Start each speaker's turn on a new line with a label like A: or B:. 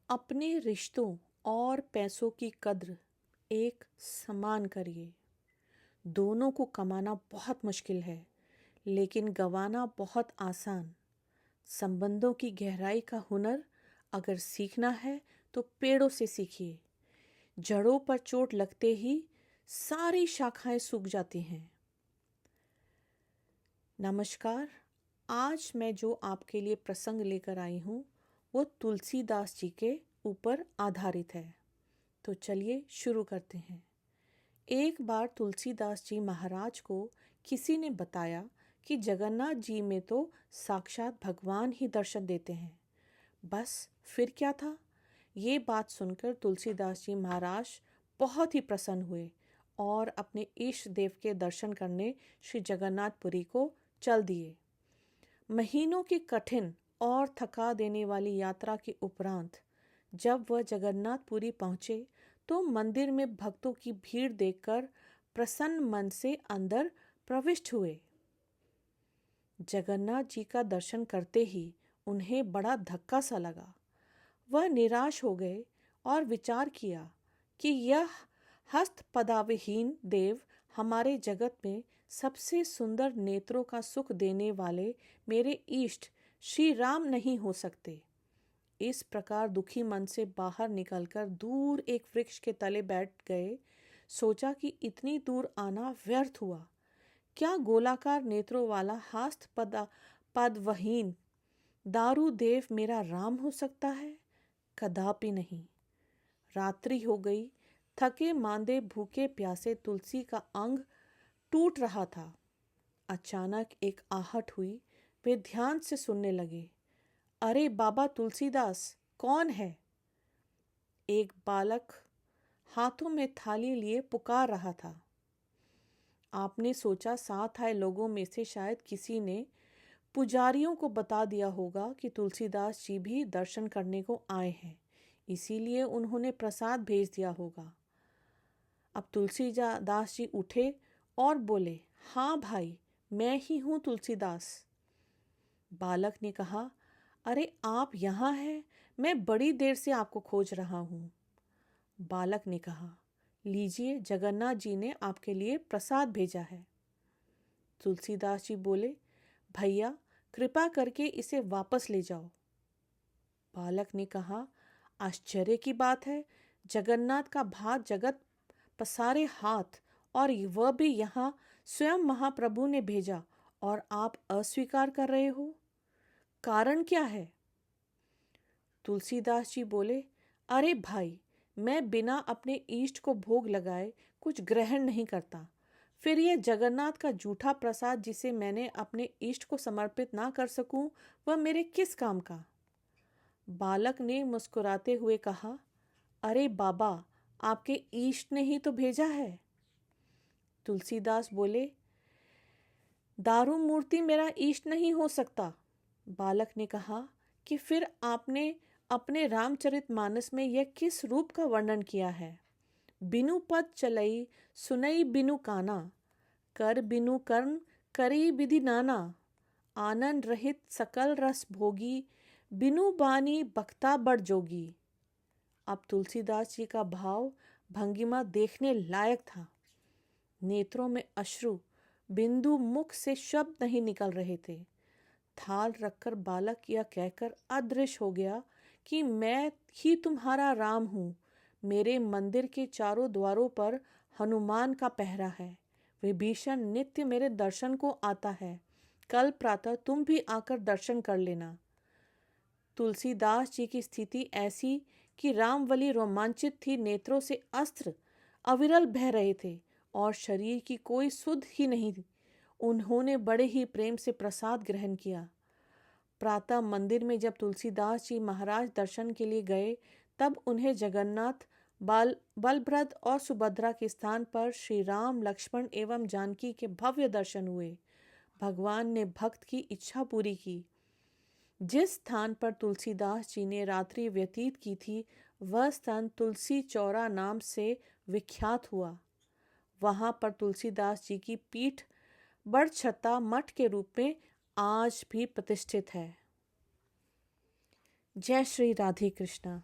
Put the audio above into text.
A: अपने रिश्तों और पैसों की कद्र एक समान करिए। दोनों को कमाना बहुत मुश्किल है, लेकिन गंवाना बहुत आसान। संबंधों की गहराई का हुनर अगर सीखना है तो पेड़ों से सीखिए। जड़ों पर चोट लगते ही सारी शाखाएं सूख जाती हैं। नमस्कार। आज मैं जो आपके लिए प्रसंग लेकर आई हूँ वो तुलसीदास जी के ऊपर आधारित है। तो चलिए शुरू करते हैं। एक बार तुलसीदास जी महाराज को किसी ने बताया कि जगन्नाथ जी में तो साक्षात भगवान ही दर्शन देते हैं। बस फिर क्या था? ये बात सुनकर तुलसीदास जी महाराज बहुत ही प्रसन्न हुए और अपने इष्ट देव के दर्शन करने श्री जगन्नाथपुरी को चल दिए। महीनों की कठिन और थका देने वाली यात्रा के उपरांत जब वह जगन्नाथपुरी पहुंचे तो मंदिर में भक्तों की भीड़ देखकर प्रसन्न मन से अंदर प्रविष्ट हुए। जगन्नाथ जी का दर्शन करते ही उन्हें बड़ा धक्का सा लगा। वह निराश हो गए और विचार किया कि यह हस्त पदाविहीन देव हमारे जगत में सबसे सुंदर नेत्रों का सुख देने वाले मेरे इष्ट श्री राम नहीं हो सकते। इस प्रकार दुखी मन से बाहर निकलकर दूर एक वृक्ष के तले बैठ गए। सोचा कि इतनी दूर आना व्यर्थ हुआ। क्या गोलाकार नेत्रों वाला हास्त पदवहीन दारू देव मेरा राम हो सकता है? कदापि नहीं। रात्रि हो गई। थके मांदे भूखे प्यासे तुलसी का अंग टूट रहा था। अचानक एक आहट हुई। वे ध्यान से सुनने लगे। अरे बाबा तुलसीदास, कौन है? एक बालक हाथों में थाली लिए पुकार रहा था। आपने सोचा साथ आए लोगों में से शायद किसी ने पुजारियों को बता दिया होगा कि तुलसीदास जी भी दर्शन करने को आए हैं, इसीलिए उन्होंने प्रसाद भेज दिया होगा। अब तुलसीदास जी उठे और बोले, हाँ भाई, मैं ही हूँ तुलसीदास। बालक ने कहा, अरे आप यहाँ हैं, मैं बड़ी देर से आपको खोज रहा हूँ। बालक ने कहा, लीजिए, जगन्नाथ जी ने आपके लिए प्रसाद भेजा है। तुलसीदास जी बोले, भैया कृपा करके इसे वापस ले जाओ। बालक ने कहा, आश्चर्य की बात है, जगन्नाथ का भात जगत पसारे हाथ और वह भी यहाँ स्वयं महाप्रभु ने भेजा और आप अस्वीकार कर रहे हो, कारण क्या है? तुलसीदास जी बोले, अरे भाई, मैं बिना अपने इष्ट को भोग लगाए कुछ ग्रहण नहीं करता। फिर यह जगन्नाथ का जूठा प्रसाद जिसे मैंने अपने इष्ट को समर्पित ना कर सकूं, वह मेरे किस काम का? बालक ने मुस्कुराते हुए कहा, अरे बाबा, आपके इष्ट ने ही तो भेजा है। तुलसीदास बोले, दारू मूर्ति मेरा इष्ट नहीं हो सकता। बालक ने कहा कि फिर आपने अपने रामचरितमानस में यह किस रूप का वर्णन किया है? बिनु पद चलई सुनई बिनु काना, कर बिनु कर्ण करी विधि नाना, आनंद रहित सकल रस भोगी, बिनु बानी बख्ता बड़ जोगी। अब तुलसीदास जी का भाव भंगिमा देखने लायक था। नेत्रों में अश्रु बिंदु, मुख से शब्द नहीं निकल रहे थे। थाल रखकर बालक यह कहकर अदृश्य हो गया कि मैं ही तुम्हारा राम हूँ। मेरे मंदिर के चारों द्वारों पर हनुमान का पहरा है। विभीषण नित्य मेरे दर्शन को आता है। कल प्रातः तुम भी आकर दर्शन कर लेना। तुलसीदास जी की स्थिति ऐसी कि रामवली रोमांचित थी। नेत्रों से अस्त्र अविरल बह रहे थे और शरीर की कोई सुध ही नहीं। उन्होंने बड़े ही प्रेम से प्रसाद ग्रहण किया। प्रातः मंदिर में जब तुलसीदास जी महाराज दर्शन के लिए गए, तब उन्हें जगन्नाथ, बलभद्र और सुभद्रा के स्थान पर श्री राम, लक्ष्मण एवं जानकी के भव्य दर्शन हुए। भगवान ने भक्त की इच्छा पूरी की। जिस स्थान पर तुलसीदास जी ने रात्रि व्यतीत की थी, वह स्थान तुलसी चौरा नाम से विख्यात हुआ। वहां पर तुलसीदास जी की पीठ बड़छत्ता मठ के रूप में आज भी प्रतिष्ठित है। जय श्री राधे कृष्णा।